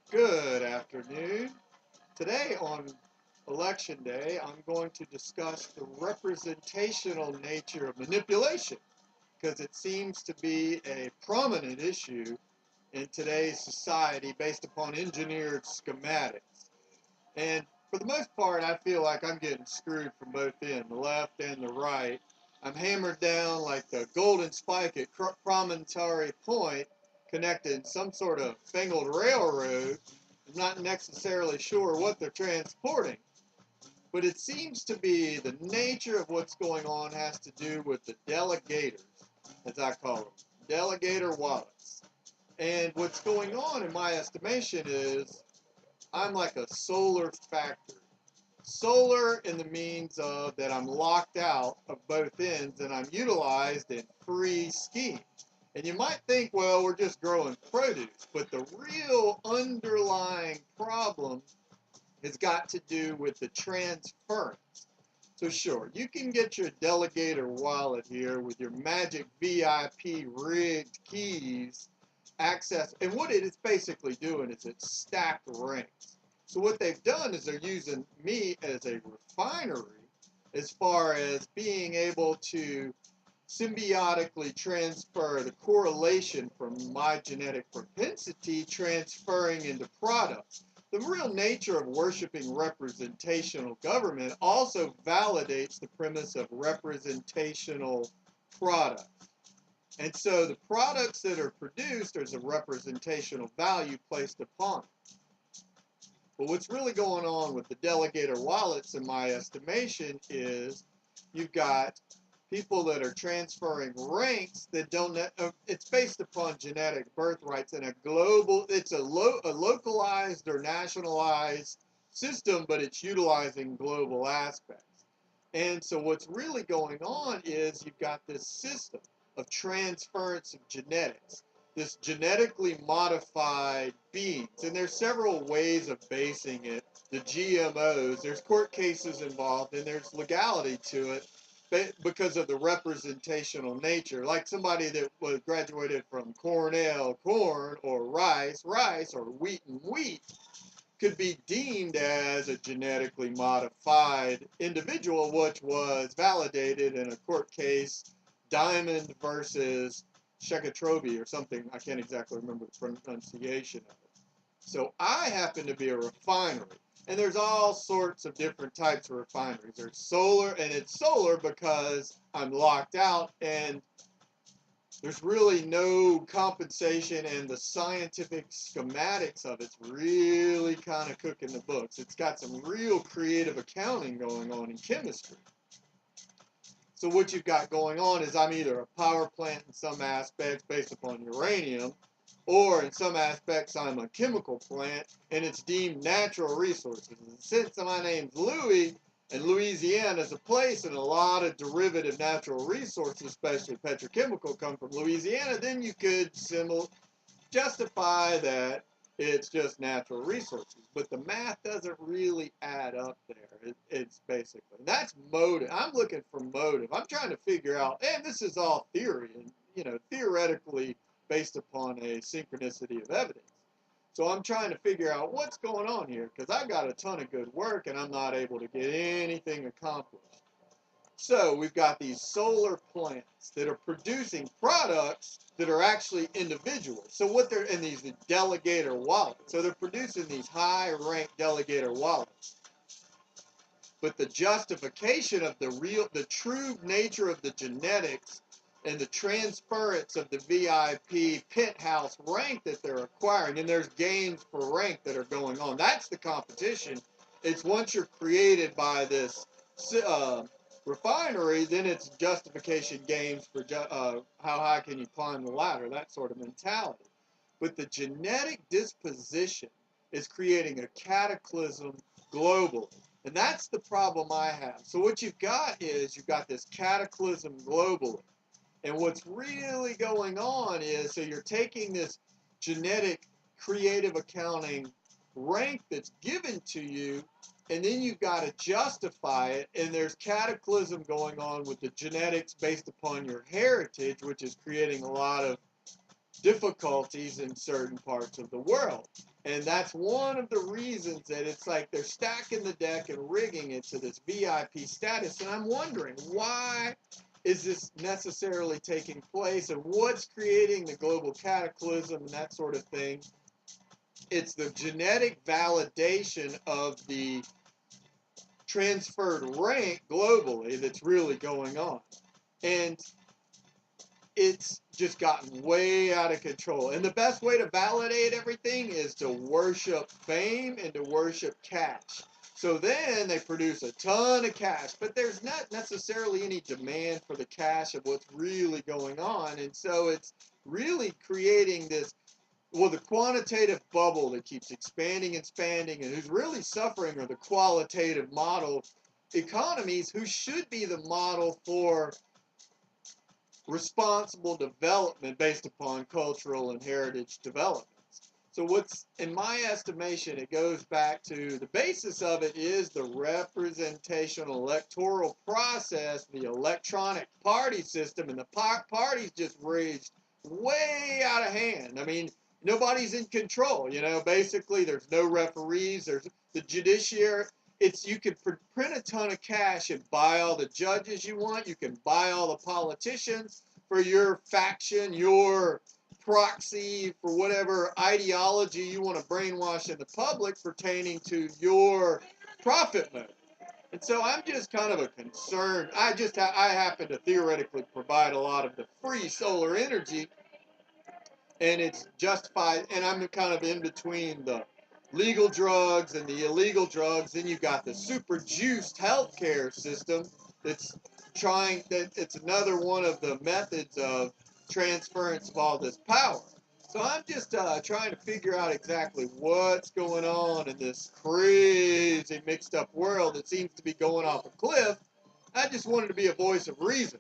Good afternoon. Today on Election Day, I'm going to discuss the representational nature of manipulation because it seems to be a prominent issue in today's society based upon engineered schematics. And for the most part, I feel like I'm getting screwed from both ends, the left and the right. I'm hammered down like the golden spike at Promontory Point, connecting some sort of fangled railroad. I'm not necessarily sure what they're transporting, but it seems to be the nature of what's going on has to do with the DeleGators, as I call them, DeleGator wallets. And what's going on, in my estimation, is I'm like a solar factory. Solar in the means of that I'm locked out of both ends and I'm utilized in free schemes. And you might think, well, we're just growing produce, but the real underlying problem has got to do with the transference. So sure, you can get your DeleGator wallet here with your magic VIP rigged keys access. And what it is basically doing is it's stacked ranks. So what they've done is they're using me as a refinery as far as being able to symbiotically transfer the correlation from my genetic propensity transferring into products. The real nature of worshiping representational government also validates the premise of representational products. And so the products that are produced, there's a representational value placed upon it. But what's really going on with the DeleGator wallets, in my estimation, is you've got people that are transferring ranks that don't, it's based upon genetic birthrights and a global, it's a localized or nationalized system, but it's utilizing global aspects. And so what's really going on is you've got this system of transference of genetics, this genetically modified beings. And there's several ways of basing it. The GMOs, there's court cases involved, and there's legality to it because of the representational nature. Like somebody that was graduated from Cornell, corn, or rice, rice, or wheat and wheat could be deemed as a genetically modified individual, which was validated in a court case, Diamond versus Shekatrovi or something. I can't exactly remember the pronunciation of it. So I happen to be a refinery. And there's all sorts of different types of refineries. There's solar, and it's solar because I'm locked out and there's really no compensation, and the scientific schematics of it's really kind of cooking the books. It's got some real creative accounting going on in chemistry. So what you've got going on is I'm either a power plant in some aspects based upon uranium, or in some aspects I'm a chemical plant and it's deemed natural resources. And since my name's Louis, and Louisiana is a place and a lot of derivative natural resources, especially petrochemical, come from Louisiana, then you could justify that it's just natural resources. But the math doesn't really add up there. It's basically, that's motive. I'm looking for motive. I'm trying to figure out, and this is all theory and, theoretically based upon a synchronicity of evidence. So I'm trying to figure out what's going on here because I've got a ton of good work and I'm not able to get anything accomplished. So we've got these solar plants that are producing products that are actually individuals. So what they're in these DeleGator wallets. So they're producing these high-ranked DeleGator wallets. But the justification of the true nature of the genetics and the transference of the VIP Penthouse rank that they're acquiring, and there's games for rank that are going on. That's the competition. It's once you're created by this refinery, then it's justification games for how high can you climb the ladder, that sort of mentality. But the genetic disposition is creating a cataclysm globally. And that's the problem I have. So what you've got is you've got this cataclysm globally. And what's really going on is, so you're taking this genetic creative accounting rank that's given to you, and then you've got to justify it, and there's cataclysm going on with the genetics based upon your heritage, which is creating a lot of difficulties in certain parts of the world. And that's one of the reasons that it's like they're stacking the deck and rigging it to this VIP status. And I'm wondering, why is this necessarily taking place, and what's creating the global cataclysm and that sort of thing? It's the genetic validation of the transferred rank globally that's really going on. And it's just gotten way out of control. And the best way to validate everything is to worship fame and to worship cash. So then they produce a ton of cash, but there's not necessarily any demand for the cash of what's really going on. And so it's really creating this, well, the quantitative bubble that keeps expanding and expanding, and who's really suffering are the qualitative model economies, who should be the model for responsible development based upon cultural and heritage developments. So what's, in my estimation, it goes back to the basis of it is the representational electoral process, the electronic party system, and the parties just raised way out of hand. I mean, nobody's in control, you know, basically there's no referees, there's the judiciary. It's, you can print a ton of cash and buy all the judges you want. You can buy all the politicians for your faction, your proxy, for whatever ideology you want to brainwash in the public pertaining to your profit motive. And so I'm just kind of a concern. I happen to theoretically provide a lot of the free solar energy, and it's justified, and I'm kind of in between the legal drugs and the illegal drugs. Then you've got the super juiced healthcare system that's it's another one of the methods of transference of all this power. So I'm just trying to figure out exactly what's going on in this crazy mixed up world that seems to be going off a cliff. I just wanted to be a voice of reason.